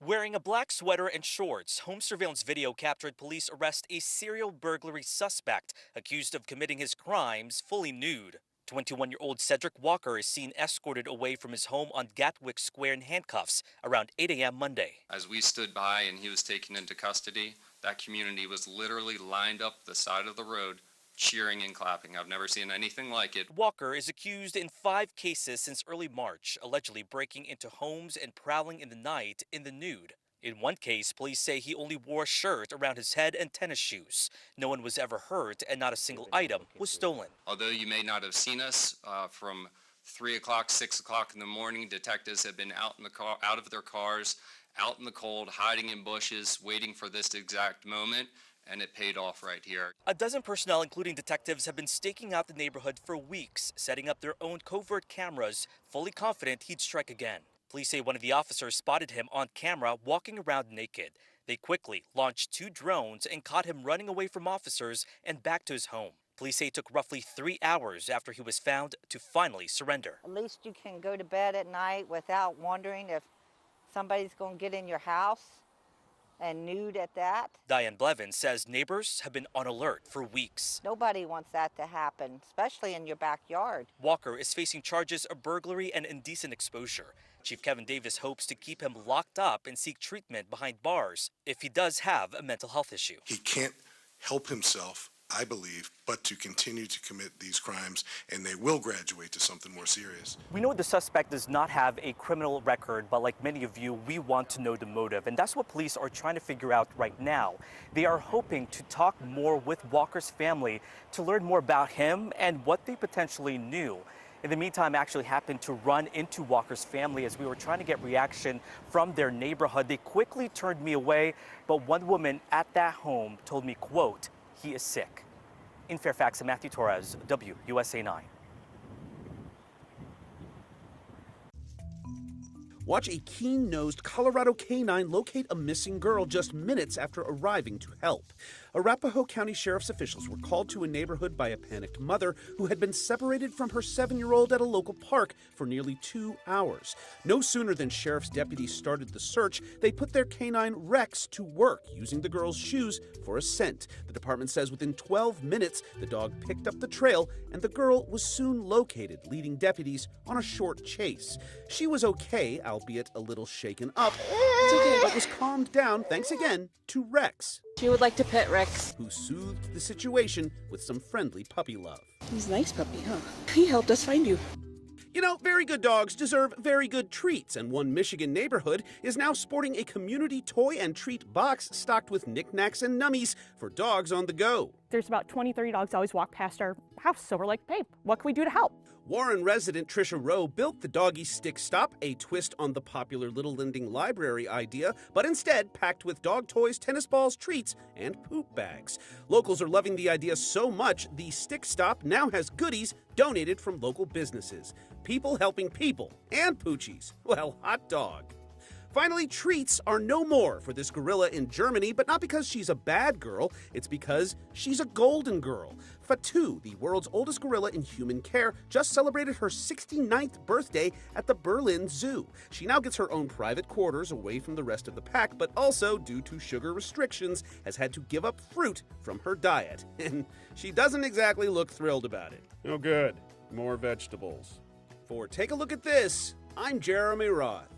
Wearing a black sweater and shorts, home surveillance video captured police arrest a serial burglary suspect accused of committing his crimes fully nude. 21-year-old Cedric Walker is seen escorted away from his home on Gatwick Square in handcuffs around 8 a.m. Monday. As we stood by and he was taken into custody, that community was literally lined up the side of the road, cheering and clapping. I've never seen anything like it. Walker is accused in 5 cases since early March, allegedly breaking into homes and prowling in the night in the nude. In one case, police say he only wore a shirt around his head and tennis shoes. No one was ever hurt and not a single item was stolen. Although you may not have seen us from 3 o'clock, 6 o'clock in the morning, detectives have been out of their cars, out in the cold, hiding in bushes, waiting for this exact moment, and it paid off right here. A dozen personnel, including detectives, have been staking out the neighborhood for weeks, setting up their own covert cameras, fully confident he'd strike again. Police say one of the officers spotted him on camera walking around naked. They quickly launched 2 drones and caught him running away from officers and back to his home. Police say it took roughly 3 hours after he was found to finally surrender. At least you can go to bed at night without wondering if somebody's going to get in your house, and nude at that. Diane Blevins says neighbors have been on alert for weeks. Nobody wants that to happen, especially in your backyard. Walker is facing charges of burglary and indecent exposure. Chief Kevin Davis hopes to keep him locked up and seek treatment behind bars if he does have a mental health issue. He can't help himself, I believe, but to continue to commit these crimes, and they will graduate to something more serious. We know the suspect does not have a criminal record, but like many of you, we want to know the motive, and that's what police are trying to figure out right now. They are hoping to talk more with Walker's family to learn more about him and what they potentially knew. In the meantime, I actually happened to run into Walker's family as we were trying to get reaction from their neighborhood. They quickly turned me away, but one woman at that home told me, quote, "He is sick." In Fairfax, I'm Matthew Torres, WUSA 9. Watch a keen-nosed Colorado canine locate a missing girl just minutes after arriving to help. Arapahoe County Sheriff's officials were called to a neighborhood by a panicked mother who had been separated from her 7-year-old at a local park for nearly 2 hours. No sooner than sheriff's deputies started the search, they put their canine Rex to work, using the girl's shoes for a scent. The department says within 12 minutes, the dog picked up the trail and the girl was soon located, leading deputies on a short chase. She was okay, albeit a little shaken up, but was calmed down thanks again to Rex. She would like to pet Rex, who soothed the situation with some friendly puppy love. He's a nice puppy, huh? He helped us find you. You know, very good dogs deserve very good treats, and one Michigan neighborhood is now sporting a community toy and treat box stocked with knickknacks and nummies for dogs on the go. There's about 20, 30 dogs always walk past our house, so we're like, hey, what can we do to help? Warren resident Trisha Rowe built the Doggy Stick Stop, a twist on the popular Little Lending Library idea, but instead packed with dog toys, tennis balls, treats, and poop bags. Locals are loving the idea so much, the Stick Stop now has goodies donated from local businesses. People helping people, and poochies. Well, hot dog. Finally, treats are no more for this gorilla in Germany, but not because she's a bad girl, it's because she's a golden girl. Fatou, the world's oldest gorilla in human care, just celebrated her 69th birthday at the Berlin Zoo. She now gets her own private quarters away from the rest of the pack, but also, due to sugar restrictions, has had to give up fruit from her diet. And she doesn't exactly look thrilled about it. Oh good, more vegetables. For Take a Look at This, I'm Jeremy Roth.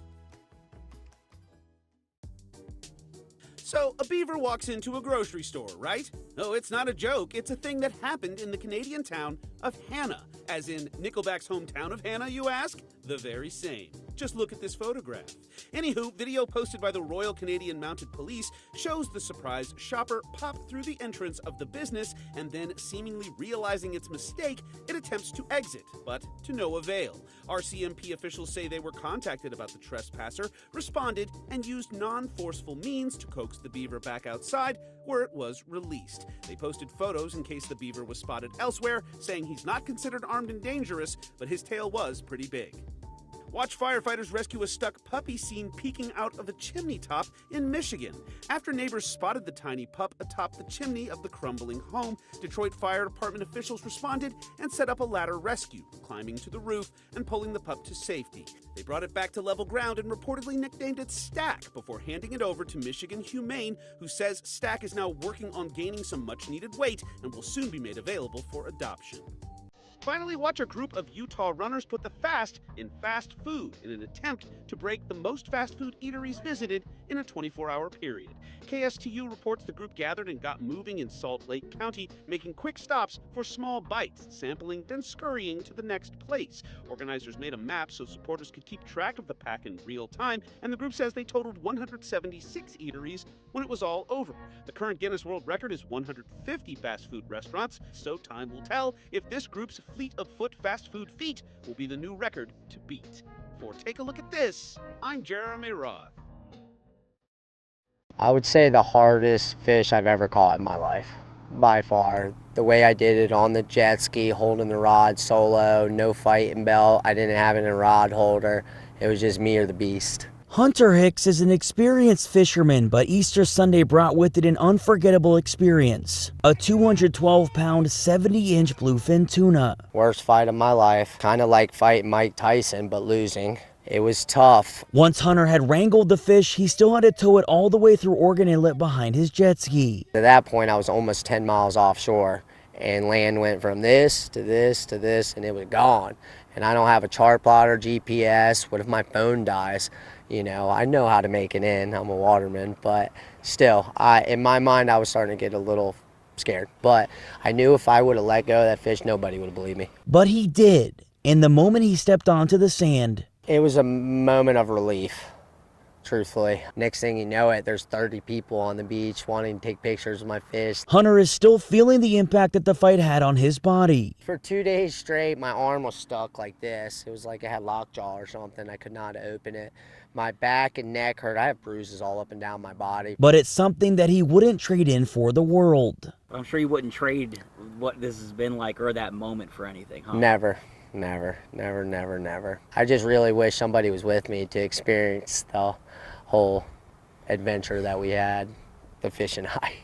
So, a beaver walks into a grocery store, right? Oh, it's not a joke. It's a thing that happened in the Canadian town of Hannah. As in Nickelback's hometown of Hannah, you ask? The very same. Just look at this photograph. Anywho, video posted by the Royal Canadian Mounted Police shows the surprised shopper pop through the entrance of the business and then, seemingly realizing its mistake, it attempts to exit, but to no avail. RCMP officials say they were contacted about the trespasser, responded, and used non-forceful means to coax the beaver back outside, where it was released. They posted photos in case the beaver was spotted elsewhere, saying he's not considered armed and dangerous, but his tail was pretty big. Watch firefighters rescue a stuck puppy seen peeking out of a chimney top in Michigan. After neighbors spotted the tiny pup atop the chimney of the crumbling home, Detroit Fire Department officials responded and set up a ladder rescue, climbing to the roof and pulling the pup to safety. They brought it back to level ground and reportedly nicknamed it Stack before handing it over to Michigan Humane, who says Stack is now working on gaining some much-needed weight and will soon be made available for adoption. Finally, watch a group of Utah runners put the fast in fast food in an attempt to break the most fast food eateries visited in a 24-hour period. KSTU reports the group gathered and got moving in Salt Lake County, making quick stops for small bites, sampling, then scurrying to the next place. Organizers made a map so supporters could keep track of the pack in real time, and the group says they totaled 176 eateries when it was all over. The current Guinness World Record is 150 fast food restaurants, so time will tell if this group's fleet of foot fast food feet will be the new record to beat. For Take a Look at This, I'm Jeremy Roth. I would say the hardest fish I've ever caught in my life, by far. The way I did it on the jet ski, holding the rod solo, no fighting belt, I didn't have a rod holder. It was just me or the beast. Hunter Hicks is an experienced fisherman, but Easter Sunday brought with it an unforgettable experience. A 212-pound, 70-inch bluefin tuna. Worst fight of my life. Kind of like fighting Mike Tyson, but losing. It was tough. Once Hunter had wrangled the fish, he still had to tow it all the way through Oregon Inlet behind his jet ski. At that point, I was almost 10 miles offshore, and land went from this to this to this, and it was gone. And I don't have a chart plotter, GPS. What if my phone dies? You know, I know how to make it in. I'm a waterman, but still, in my mind, I was starting to get a little scared. But I knew if I would have let go of that fish, nobody would have believed me. But he did. And the moment he stepped onto the sand, it was a moment of relief, truthfully. Next thing you know it, there's 30 people on the beach wanting to take pictures of my fish. Hunter is still feeling the impact that the fight had on his body. For 2 days straight, my arm was stuck like this. It was like I had lockjaw or something. I could not open it. My back and neck hurt. I have bruises all up and down my body. But it's something that he wouldn't trade in for the world. I'm sure you wouldn't trade what this has been like or that moment for anything, huh? Never. Never, never, never, never. I just really wish somebody was with me to experience the whole adventure that we had, the fish and I.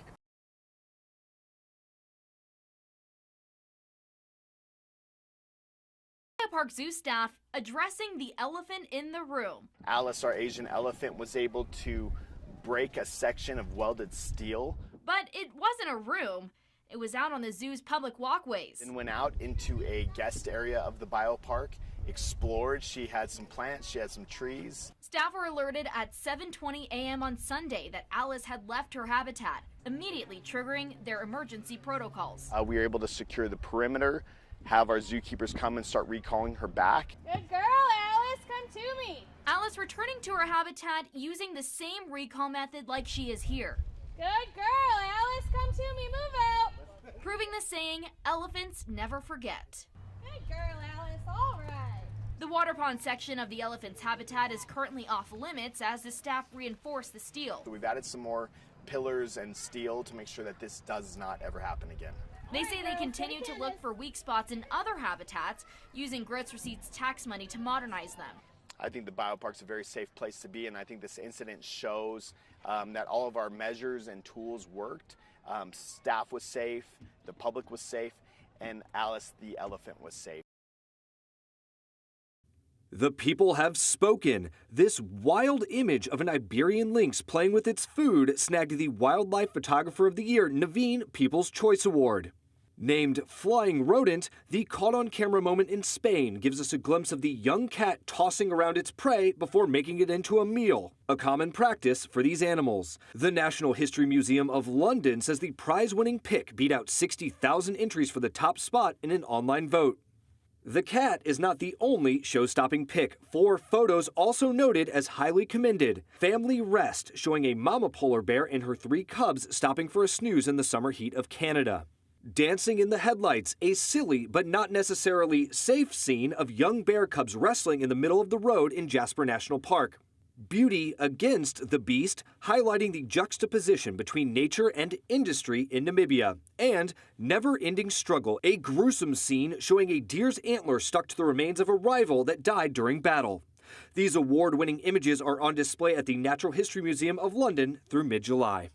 Park Zoo staff addressing the elephant in the room. Alice, our Asian elephant, was able to break a section of welded steel. But it wasn't a room. It was out on the zoo's public walkways. And went out into a guest area of the biopark, explored. She had some plants, she had some trees. Staff were alerted at 7:20 a.m. on Sunday that Alice had left her habitat, immediately triggering their emergency protocols. We were able to secure the perimeter, have our zookeepers come and start recalling her back. Good girl, Alice, come to me. Alice returning to her habitat using the same recall method like she is here. Good girl, Alice, come to me, move out. Proving the saying, elephants never forget. Good girl, Alice, all right. The water pond section of the elephant's habitat is currently off limits as the staff reinforce the steel. We've added some more pillars and steel to make sure that this does not ever happen again. They say they continue to look for weak spots in other habitats, using Gross Receipts tax money to modernize them. I think the biopark's a very safe place to be, and I think this incident shows that all of our measures and tools worked. Staff was safe, the public was safe, and Alice the elephant was safe. The people have spoken. This wild image of an Iberian lynx playing with its food snagged the Wildlife Photographer of the Year Naveen People's Choice Award. Named Flying Rodent, the caught-on-camera moment in Spain gives us a glimpse of the young cat tossing around its prey before making it into a meal, a common practice for these animals. The National History Museum of London says the prize-winning pick beat out 60,000 entries for the top spot in an online vote. The cat is not the only show-stopping pick. 4 photos also noted as highly commended. Family Rest, showing a mama polar bear and her 3 cubs stopping for a snooze in the summer heat of Canada. Dancing in the Headlights, a silly but not necessarily safe scene of young bear cubs wrestling in the middle of the road in Jasper National Park. Beauty Against the Beast, highlighting the juxtaposition between nature and industry in Namibia. And Never-Ending Struggle, a gruesome scene showing a deer's antler stuck to the remains of a rival that died during battle. These award-winning images are on display at the Natural History Museum of London through mid-July.